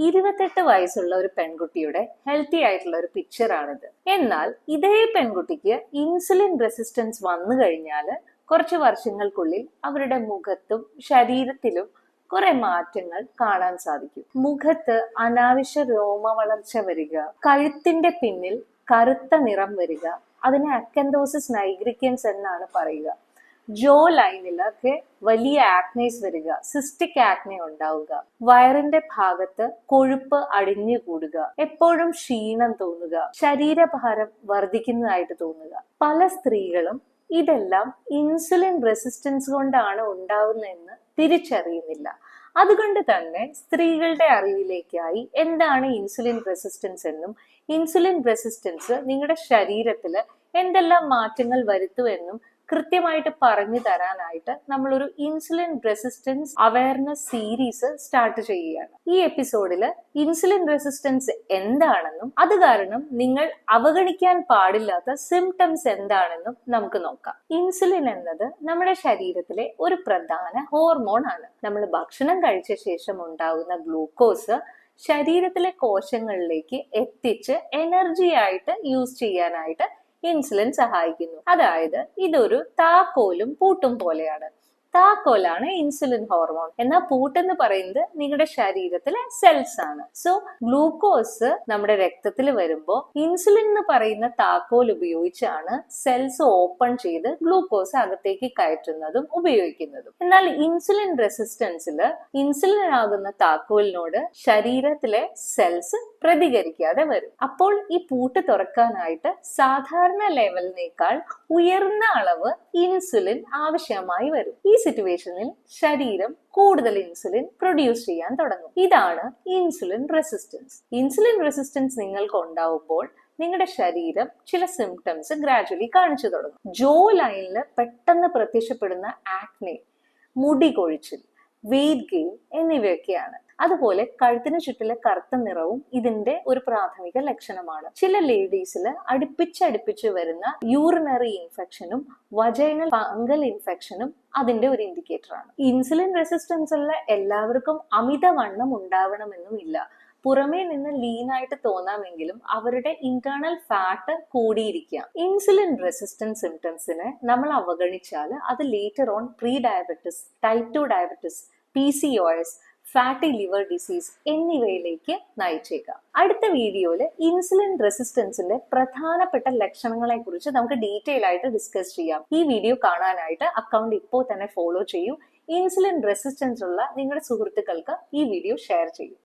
28 വയസ്സുള്ള ഒരു പെൺകുട്ടിയുടെ ഹെൽത്തി ആയിട്ടുള്ള ഒരു പിക്ചറാണിത്. എന്നാൽ ഇതേ പെൺകുട്ടിക്ക് ഇൻസുലിൻ റെസിസ്റ്റൻസ് വന്നു കഴിഞ്ഞാൽ കുറച്ച് വർഷങ്ങൾക്കുള്ളിൽ അവരുടെ മുഖത്തും ശരീരത്തിലും കുറെ മാറ്റങ്ങൾ കാണാൻ സാധിക്കും. മുഖത്ത് അനാവശ്യ രോമ വളർച്ച വരിക, കഴുത്തിന്റെ പിന്നിൽ കറുത്ത നിറം വരിക, അതിനെ അക്കന്തോസിസ് നൈഗ്രിക്കൻസ് എന്നാണ് പറയുക. ജോ ലൈനിലൊക്കെ വലിയ ആക്നേസ് വരിക, സിസ്റ്റിക് ആക്നെ ഉണ്ടാവുക, വയറിന്റെ ഭാഗത്ത് കൊഴുപ്പ് അടിഞ്ഞു കൂടുക, എപ്പോഴും ക്ഷീണം തോന്നുക, ശരീരഭാരം വർദ്ധിക്കുന്നതായിട്ട് തോന്നുക. പല സ്ത്രീകളും ഇതെല്ലാം ഇൻസുലിൻ റെസിസ്റ്റൻസ് കൊണ്ടാണ് ഉണ്ടാവുന്നതെന്ന് തിരിച്ചറിയുന്നില്ല. അതുകൊണ്ട് തന്നെ സ്ത്രീകളുടെ അറിവിലേക്കായി എന്താണ് ഇൻസുലിൻ റെസിസ്റ്റൻസ് എന്നും ഇൻസുലിൻ റെസിസ്റ്റൻസ് നിങ്ങളുടെ ശരീരത്തിൽ എന്തെല്ലാം മാറ്റങ്ങൾ വരുത്തുമെന്നും കൃത്യമായിട്ട് പറഞ്ഞു തരാനായിട്ട് നമ്മളൊരു insulin resistance awareness series start ചെയ്യുകയാണ്. ഈ എപ്പിസോഡിൽ ഇൻസുലിൻ റെസിസ്റ്റൻസ് എന്താണെന്നും അത് കാരണം നിങ്ങൾ അവഗണിക്കാൻ പാടില്ലാത്ത സിംറ്റംസ് എന്താണെന്നും നമുക്ക് നോക്കാം. ഇൻസുലിൻ എന്നത് നമ്മുടെ ശരീരത്തിലെ ഒരു പ്രധാന ഹോർമോൺ ആണ്. നമ്മൾ ഭക്ഷണം കഴിച്ച ശേഷം ഉണ്ടാകുന്ന ഗ്ലൂക്കോസ് ശരീരത്തിലെ കോശങ്ങളിലേക്ക് എത്തിച്ച് എനർജി ആയിട്ട് യൂസ് ചെയ്യാനായിട്ട് ഇൻസുലിൻ സഹായിക്കുന്നു. അതായത് ഇതൊരു താക്കോലും പൂട്ടും പോലെയാണ്. താക്കോലാണ് ഇൻസുലിൻ ഹോർമോൺ, എന്നാൽ പൂട്ടെന്ന് പറയുന്നത് നിങ്ങളുടെ ശരീരത്തിലെ സെൽസ് ആണ്. സോ ഗ്ലൂക്കോസ് നമ്മുടെ രക്തത്തിൽ വരുമ്പോൾ ഇൻസുലിൻ എന്ന് പറയുന്ന താക്കോൽ ഉപയോഗിച്ചാണ് സെൽസ് ഓപ്പൺ ചെയ്ത് ഗ്ലൂക്കോസ് അകത്തേക്ക് കയറ്റുന്നതും ഉപയോഗിക്കുന്നതും. എന്നാൽ ഇൻസുലിൻ റെസിസ്റ്റൻസിൽ ഇൻസുലിൻ ആകുന്ന താക്കോലിനോട് ശരീരത്തിലെ സെൽസ് പ്രതികരിക്കാതെ വരും. അപ്പോൾ ഈ പൂട്ട് തുറക്കാനായിട്ട് സാധാരണ ലെവലിനേക്കാൾ ഉയർന്ന അളവ് ഇൻസുലിൻ ആവശ്യമായി വരും. ഈ സിറ്റുവേഷനിൽ ശരീരം കൂടുതൽ ഇൻസുലിൻ പ്രൊഡ്യൂസ് ചെയ്യാൻ തുടങ്ങും. ഇതാണ് ഇൻസുലിൻ റെസിസ്റ്റൻസ്. ഇൻസുലിൻ റെസിസ്റ്റൻസ് നിങ്ങൾക്ക് ഉണ്ടാവുമ്പോൾ നിങ്ങളുടെ ശരീരം ചില സിംറ്റംസ് ഗ്രാജുവലി കാണിച്ചു തുടങ്ങും. ജോ ലൈനിൽ പെട്ടെന്ന് പ്രത്യക്ഷപ്പെടുന്ന ആക്നെ, മുടി കൊഴിച്ചിൽ, വെയിറ്റ് ഗെയിൻ എന്നിവയൊക്കെയാണ്. അതുപോലെ കഴുത്തിന് ചുറ്റിലെ കറുത്ത നിറവും ഇതിന്റെ ഒരു പ്രാഥമിക ലക്ഷണമാണ്. ചില ലേഡീസിൽ അടുപ്പിച്ചടുപ്പിച്ച് വരുന്ന യൂറിനറി ഇൻഫെക്ഷനും വജൈനൽ ഫംഗൽ ഇൻഫെക്ഷനും അതിന്റെ ഒരു ഇൻഡിക്കേറ്റർ ആണ്. ഇൻസുലിൻ റെസിസ്റ്റൻസ് ഉള്ള എല്ലാവർക്കും അമിതവണ്ണം ഉണ്ടാവണമെന്നുമില്ല. പുറമേ നിന്ന് ലീനായിട്ട് തോന്നാമെങ്കിലും അവരുടെ ഇന്റേണൽ ഫാറ്റ് കൂടിയിരിക്കാം. ഇൻസുലിൻ റെസിസ്റ്റൻസ് സിംറ്റംസിനെ നമ്മൾ അവഗണിച്ചാൽ അത് later on pre diabetes, type 2 diabetes, PCOS, fatty liver disease എന്നിവയിലേക്ക് നയിച്ചേക്കാം. അടുത്ത വീഡിയോയിൽ ഇൻസുലിൻ റെസിസ്റ്റൻസിന്റെ പ്രധാനപ്പെട്ട ലക്ഷണങ്ങളെ കുറിച്ച് നമുക്ക് ഡീറ്റെയിൽ ആയിട്ട് ഡിസ്കസ് ചെയ്യാം. ഈ വീഡിയോ കാണാനായിട്ട് അക്കൗണ്ട് ഇപ്പോൾ തന്നെ ഫോളോ ചെയ്യൂ. ഇൻസുലിൻ റെസിസ്റ്റൻസ് ഉള്ള നിങ്ങളുടെ സുഹൃത്തുക്കൾക്ക് ഈ വീഡിയോ ഷെയർ ചെയ്യൂ.